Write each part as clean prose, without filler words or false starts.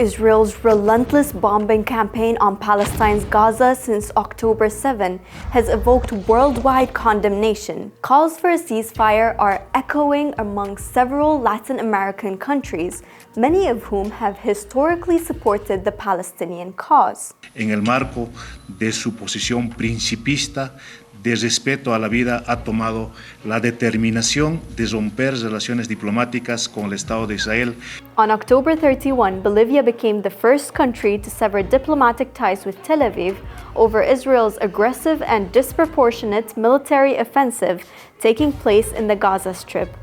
Israel's relentless bombing campaign on Palestine's Gaza since October 7 has evoked worldwide condemnation. Calls for a ceasefire are echoing among several Latin American countries, many of whom have historically supported the Palestinian cause. En el marco de su posición principista de respeto a la vida, ha tomado la determinación de romper relaciones diplomáticas con el Estado de Israel. On October 31, Bolivia became the first country to sever diplomatic ties with Tel Aviv over Israel's aggressive and disproportionate military offensive taking place in the Gaza Strip.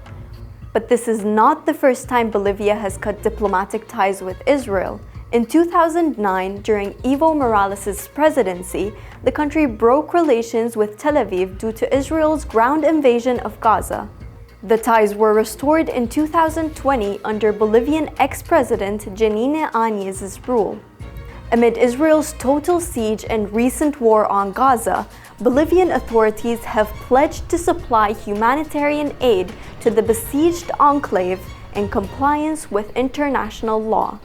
But this is not the first time Bolivia has cut diplomatic ties with Israel. In 2009, during Evo Morales' presidency, the country broke relations with Tel Aviv due to Israel's ground invasion of Gaza. The ties were restored in 2020 under Bolivian ex-president Janine Áñez's rule. Amid Israel's total siege and recent war on Gaza, Bolivian authorities have pledged to supply humanitarian aid to the besieged enclave in compliance with international law.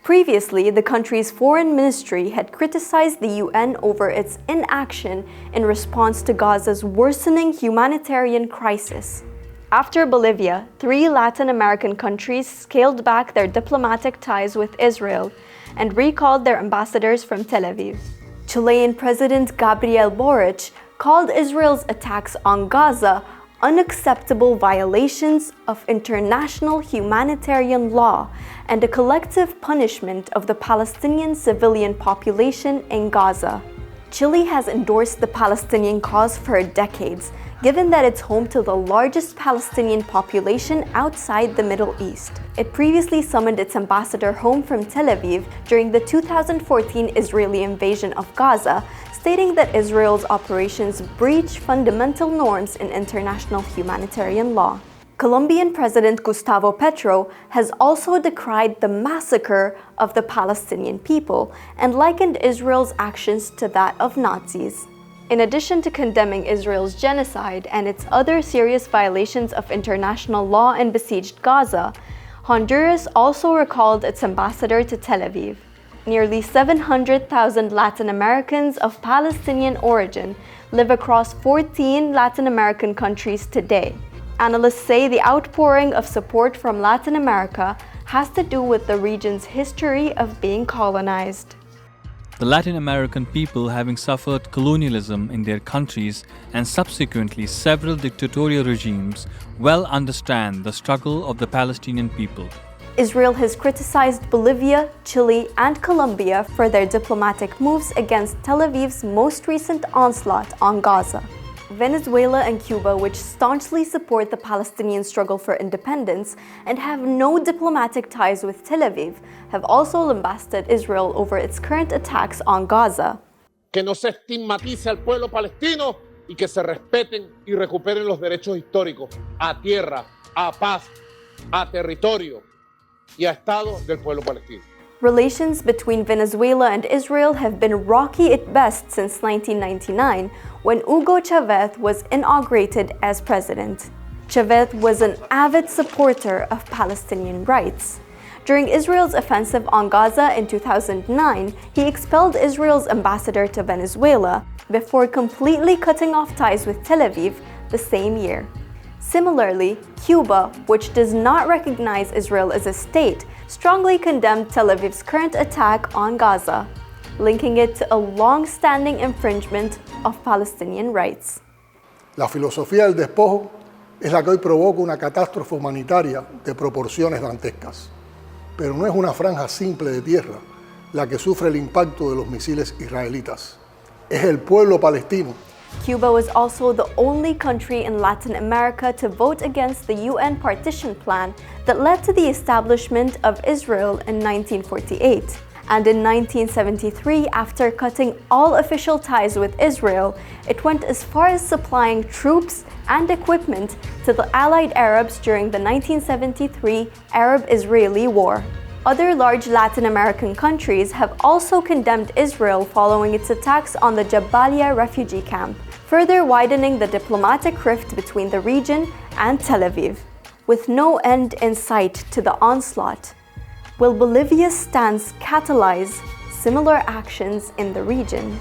Previously, the country's foreign ministry had criticized the UN over its inaction in response to Gaza's worsening humanitarian crisis. After Bolivia, 3 Latin American countries scaled back their diplomatic ties with Israel and recalled their ambassadors from Tel Aviv. Chilean President Gabriel Boric called Israel's attacks on Gaza unacceptable violations of international humanitarian law and a collective punishment of the Palestinian civilian population in Gaza. Chile has endorsed the Palestinian cause for decades, given that it's home to the largest Palestinian population outside the Middle East. It previously summoned its ambassador home from Tel Aviv during the 2014 Israeli invasion of Gaza, stating that Israel's operations breach fundamental norms in international humanitarian law. Colombian President Gustavo Petro has also decried the massacre of the Palestinian people and likened Israel's actions to that of Nazis. In addition to condemning Israel's genocide and its other serious violations of international law in besieged Gaza, Honduras also recalled its ambassador to Tel Aviv. Nearly 700,000 Latin Americans of Palestinian origin live across 14 Latin American countries today. Analysts say the outpouring of support from Latin America has to do with the region's history of being colonized. The Latin American people, having suffered colonialism in their countries and subsequently several dictatorial regimes, well understand the struggle of the Palestinian people. Israel has criticized Bolivia, Chile, and Colombia for their diplomatic moves against Tel Aviv's most recent onslaught on Gaza. Venezuela and Cuba, which staunchly support the Palestinian struggle for independence and have no diplomatic ties with Tel Aviv, have also lambasted Israel over its current attacks on Gaza. Que no se estigmatice al pueblo palestino y que se respeten y recuperen los derechos históricos a tierra, a paz, a territorio y a Estado del pueblo palestino. Relations between Venezuela and Israel have been rocky at best since 1999, when Hugo Chavez was inaugurated as president. Chavez was an avid supporter of Palestinian rights. During Israel's offensive on Gaza in 2009, he expelled Israel's ambassador to Venezuela before completely cutting off ties with Tel Aviv the same year. Similarly, Cuba, which does not recognize Israel as a state, strongly condemned Tel Aviv's current attack on Gaza, linking it to a long-standing infringement of Palestinian rights. La filosofía del despojo es la que hoy provoca una catástrofe humanitaria de proporciones dantescas. Pero no es una franja simple de tierra la que sufre el impacto de los misiles israelitas. Es el pueblo palestino. Cuba was also the only country in Latin America to vote against the UN partition plan that led to the establishment of Israel in 1948. And in 1973, after cutting all official ties with Israel, it went as far as supplying troops and equipment to the Allied Arabs during the 1973 Arab-Israeli War. Other large Latin American countries have also condemned Israel following its attacks on the Jabalia refugee camp, further widening the diplomatic rift between the region and Tel Aviv. With no end in sight to the onslaught, Will Bolivia's stance catalyze similar actions in the region?